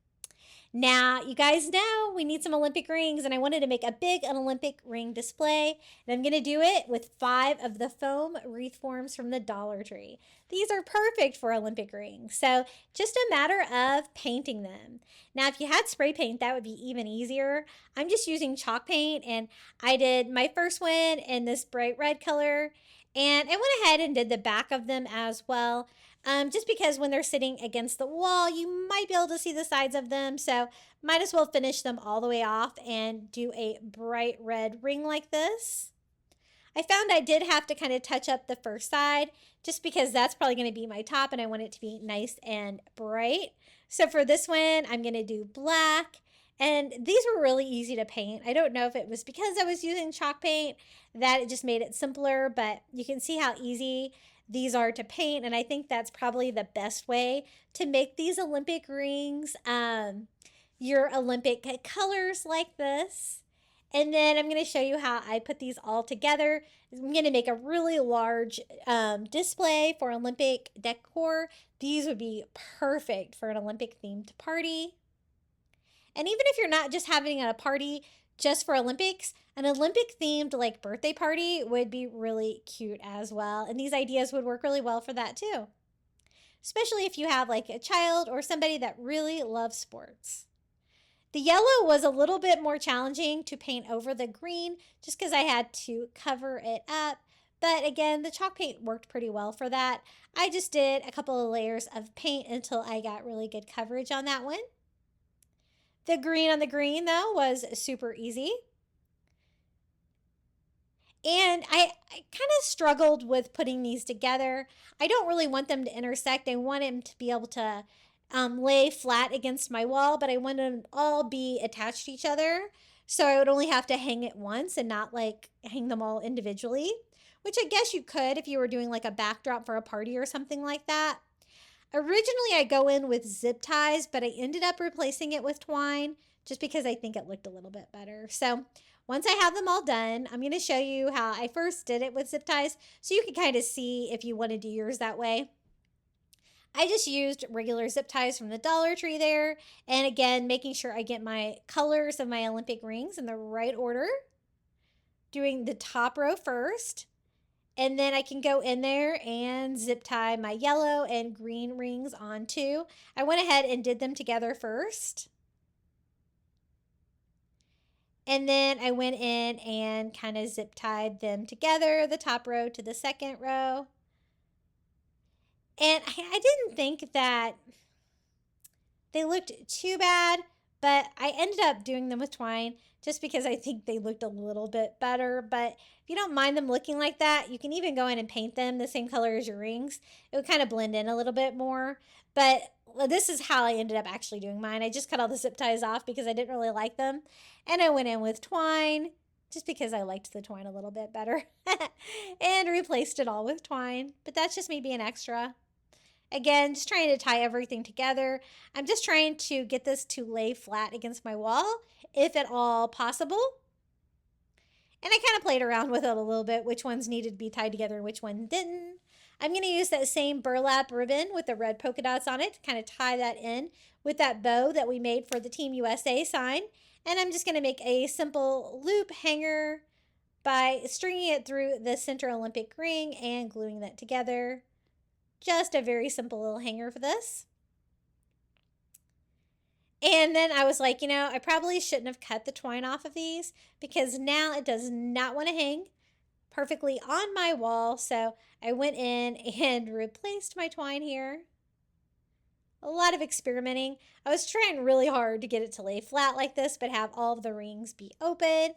Now, you guys know we need some Olympic rings, and I wanted to make a big Olympic ring display, and I'm going to do it with 5 of the foam wreath forms from the Dollar Tree. These are perfect for Olympic rings, so just a matter of painting them. Now, if you had spray paint, that would be even easier. I'm just using chalk paint, and I did my first one in this bright red color, and I went ahead and did the back of them as well. Just because when they're sitting against the wall, you might be able to see the sides of them. So might as well finish them all the way off and do a bright red ring like this. I found I did have to kind of touch up the first side just because that's probably going to be my top and I want it to be nice and bright. So for this one, I'm going to do black. And these were really easy to paint. I don't know if it was because I was using chalk paint that it just made it simpler, but you can see how easy these are to paint, and I think that's probably the best way to make these Olympic rings your Olympic colors like this. And then I'm going to show you how I put these all together. I'm going to make a really large display for Olympic decor. These would be perfect for an Olympic themed party. And even if you're not just having a party just for Olympics, an Olympic themed like birthday party would be really cute as well. And these ideas would work really well for that too. Especially if you have like a child or somebody that really loves sports. The yellow was a little bit more challenging to paint over the green just because I had to cover it up. But again, the chalk paint worked pretty well for that. I just did a couple of layers of paint until I got really good coverage on that one. The green on the green, though, was super easy. And I kind of struggled with putting these together. I don't really want them to intersect. I want them to be able to lay flat against my wall, but I want them to all be attached to each other. So I would only have to hang it once and not like hang them all individually, which I guess you could if you were doing like a backdrop for a party or something like that. Originally, I go in with zip ties, but I ended up replacing it with twine just because I think it looked a little bit better. So once I have them all done, I'm going to show you how I first did it with zip ties so you can kind of see if you want to do yours that way. I just used regular zip ties from the Dollar Tree there. And again, making sure I get my colors of my Olympic rings in the right order. Doing the top row first. And then I can go in there and zip tie my yellow and green rings on too. I went ahead and did them together first. And then I went in and kind of zip tied them together, the top row to the second row. And I didn't think that they looked too bad, but I ended up doing them with twine just because I think they looked a little bit better. But if you don't mind them looking like that, you can even go in and paint them the same color as your rings. It would kind of blend in a little bit more. But this is how I ended up actually doing mine. I just cut all the zip ties off because I didn't really like them. And I went in with twine just because I liked the twine a little bit better and replaced it all with twine. But that's just me being extra. Again, just trying to tie everything together. I'm just trying to get this to lay flat against my wall, if at all possible. And I kind of played around with it a little bit, which ones needed to be tied together and which one didn't. I'm going to use that same burlap ribbon with the red polka dots on it to kind of tie that in with that bow that we made for the Team USA sign. And I'm just going to make a simple loop hanger by stringing it through the center Olympic ring and gluing that together. Just a very simple little hanger for this. And then I was like, I probably shouldn't have cut the twine off of these because now it does not want to hang perfectly on my wall. So I went in and replaced my twine here. A lot of experimenting. I was trying really hard to get it to lay flat like this, but have all of the rings be open.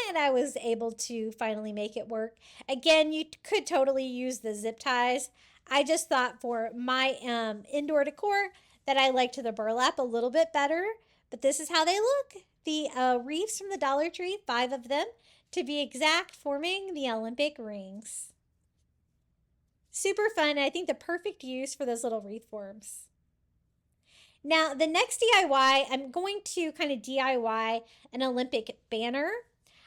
And I was able to finally make it work. Again, you could totally use the zip ties. I just thought for my indoor decor that I liked the burlap a little bit better, but this is how they look. The wreaths from the Dollar Tree, 5 of them, to be exact, forming the Olympic rings. Super fun, and I think the perfect use for those little wreath forms. Now, the next DIY, I'm going to kind of DIY an Olympic banner.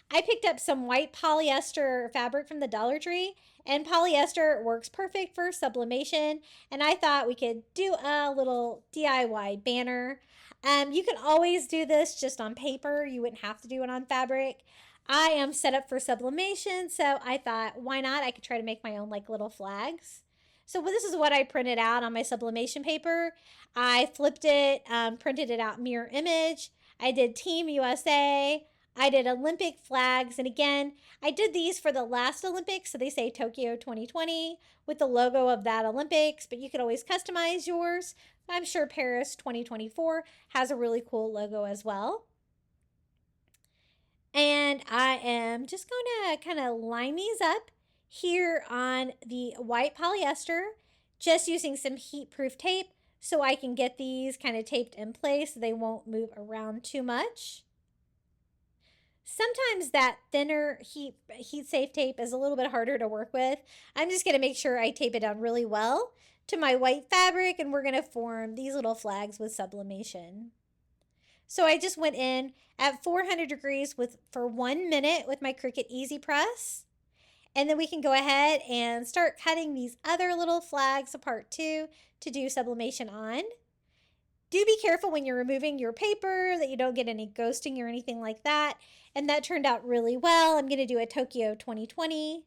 I picked up some white polyester fabric from the Dollar Tree, and polyester works perfect for sublimation, and I thought we could do a little DIY banner. You can always do this just on paper. You wouldn't have to do it on fabric. I am set up for sublimation, so I thought, why not? I could try to make my own like little flags. So this is what I printed out on my sublimation paper. I flipped it, printed it out mirror image. I did Team USA. I did Olympic flags, and again, I did these for the last Olympics, so they say Tokyo 2020 with the logo of that Olympics, but you could always customize yours. I'm sure Paris 2024 has a really cool logo as well. And I am just going to kind of line these up here on the white polyester, just using some heat-proof tape so I can get these kind of taped in place so they won't move around too much. Sometimes that thinner heat-safe tape is a little bit harder to work with. I'm just going to make sure I tape it down really well to my white fabric, and we're going to form these little flags with sublimation. So I just went in at 400 degrees for 1 minute with my Cricut Easy Press. And then we can go ahead and start cutting these other little flags apart too to do sublimation on. Do be careful when you're removing your paper that you don't get any ghosting or anything like that. And that turned out really well. I'm going to do a Tokyo 2020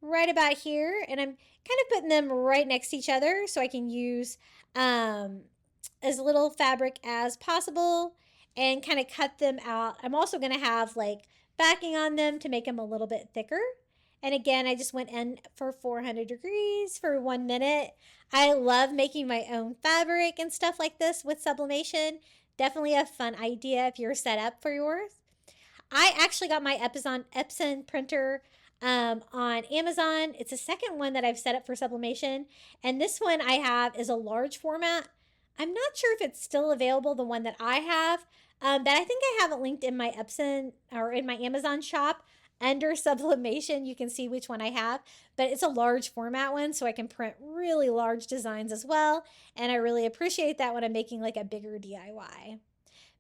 right about here. And I'm kind of putting them right next to each other so I can use as little fabric as possible and kind of cut them out. I'm also going to have like backing on them to make them a little bit thicker. And again, I just went in for 400 degrees for 1 minute. I love making my own fabric and stuff like this with sublimation. Definitely a fun idea if you're set up for yours. I actually got my Epson printer on Amazon. It's the second one that I've set up for sublimation. And this one I have is a large format. I'm not sure if it's still available, the one that I have, but I think I have it linked in my Epson or in my Amazon shop. Under sublimation, you can see which one I have, but it's a large format one, so I can print really large designs as well, and I really appreciate that when I'm making like a bigger DIY.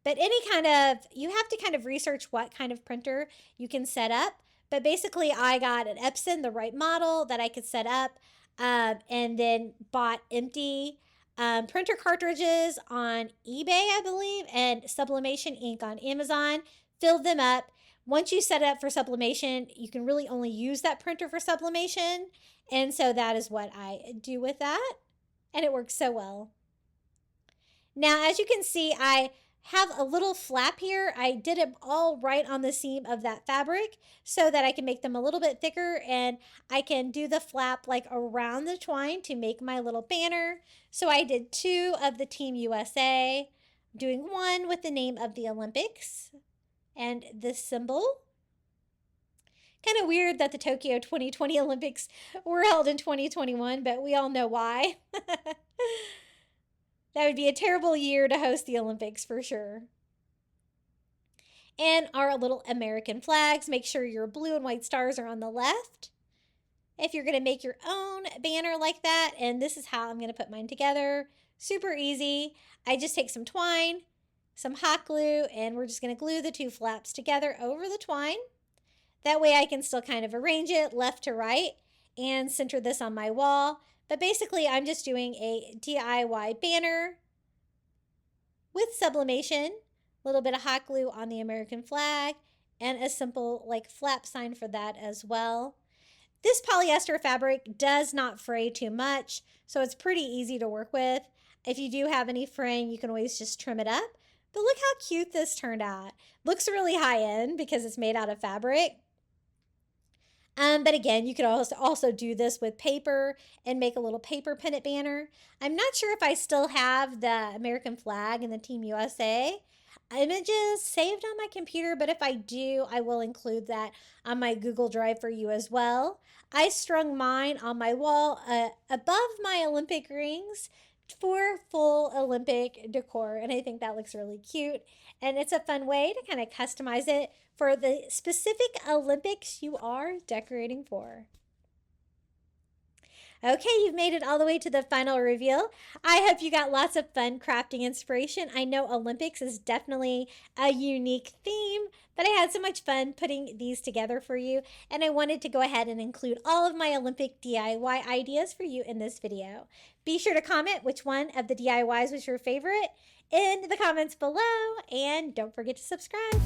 But you have to kind of research what kind of printer you can set up, but basically I got an Epson, the right model that I could set up, and then bought empty printer cartridges on eBay, I believe, and sublimation ink on Amazon, filled them up. Once you set it up for sublimation, you can really only use that printer for sublimation. And so that is what I do with that. And it works so well. Now, as you can see, I have a little flap here. I did it all right on the seam of that fabric so that I can make them a little bit thicker, and I can do the flap like around the twine to make my little banner. So I did 2 of the Team USA doing one with the name of the Olympics and this symbol. Kind of weird that the Tokyo 2020 Olympics were held in 2021, but we all know why. That would be a terrible year to host the Olympics for sure. And our little American flags, make sure your blue and white stars are on the left. If you're going to make your own banner like that, and this is how I'm going to put mine together, super easy. I just take some twine, some hot glue, and we're just going to glue the two flaps together over the twine. That way I can still kind of arrange it left to right and center this on my wall. But basically I'm just doing a DIY banner with sublimation, a little bit of hot glue on the American flag, and a simple like flap sign for that as well. This polyester fabric does not fray too much, so it's pretty easy to work with. If you do have any fraying, you can always just trim it up. But look how cute this turned out. Looks really high end because it's made out of fabric. But again, you could also do this with paper and make a little paper pennant banner. I'm not sure if I still have the American flag and the Team USA images saved on my computer, but if I do, I will include that on my Google Drive for you as well. I strung mine on my wall above my Olympic rings for full Olympic decor, and I think that looks really cute, and it's a fun way to kind of customize it for the specific Olympics you are decorating for. Okay, you've made it all the way to the final reveal. I hope you got lots of fun crafting inspiration. I know Olympics is definitely a unique theme, but I had so much fun putting these together for you, and I wanted to go ahead and include all of my Olympic DIY ideas for you in this video. Be sure to comment which one of the DIYs was your favorite in the comments below, and don't forget to subscribe.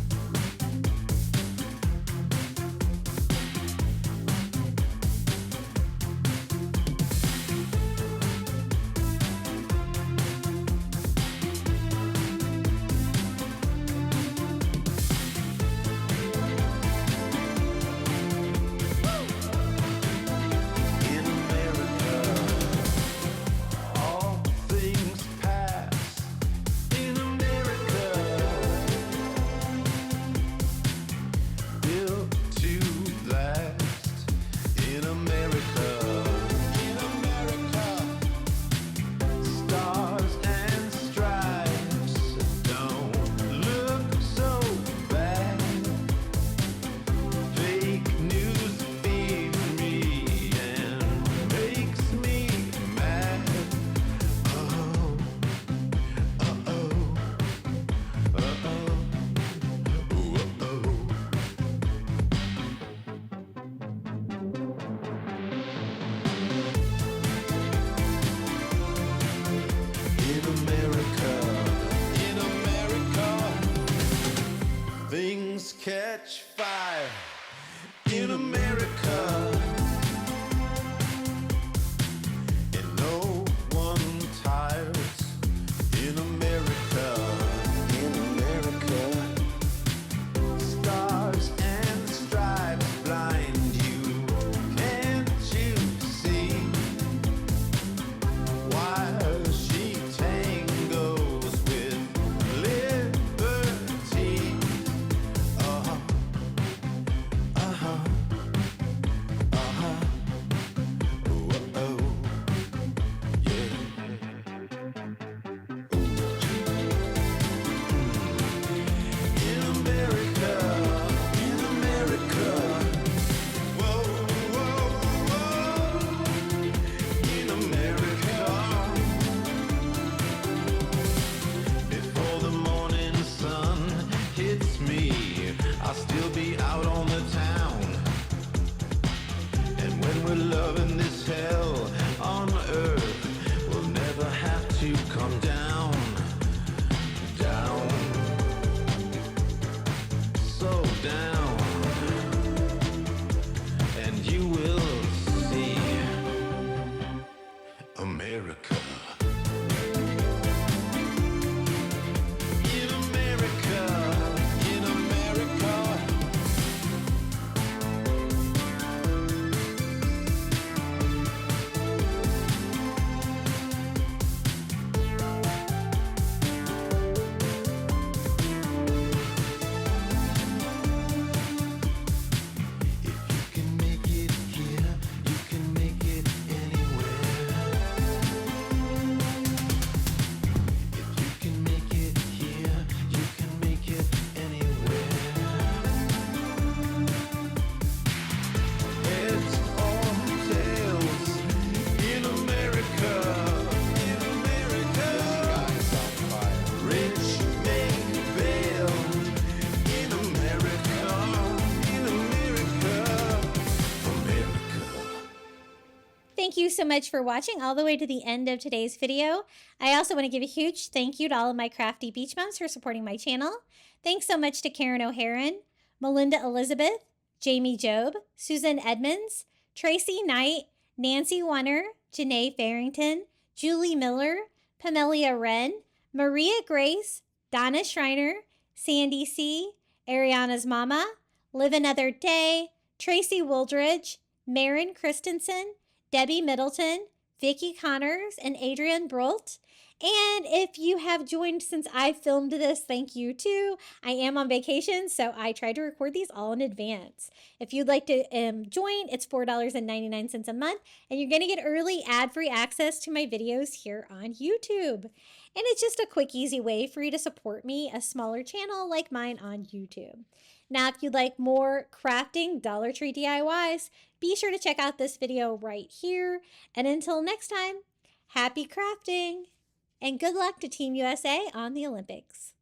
you so much for watching all the way to the end of today's video. I also want to give a huge thank you to all of my Crafty Beach Moms for supporting my channel. Thanks so much to Karen O'Haron, Melinda Elizabeth, Jamie Job, Susan Edmonds, Tracy Knight, Nancy Warner, Janae Farrington, Julie Miller, Pamelia Wren, Maria Grace, Donna Schreiner, Sandy C., Ariana's Mama, Live Another Day, Tracy Wooldridge, Marin Christensen, Debbie Middleton, Vicki Connors, and Adrian Brolt. And if you have joined since I filmed this, thank you too. I am on vacation, so I tried to record these all in advance. If you'd like to join, it's $4.99 a month, and you're going to get early ad-free access to my videos here on YouTube. And it's just a quick, easy way for you to support me, a smaller channel like mine on YouTube. Now, if you'd like more crafting Dollar Tree DIYs, be sure to check out this video right here. And until next time, happy crafting! And good luck to Team USA on the Olympics.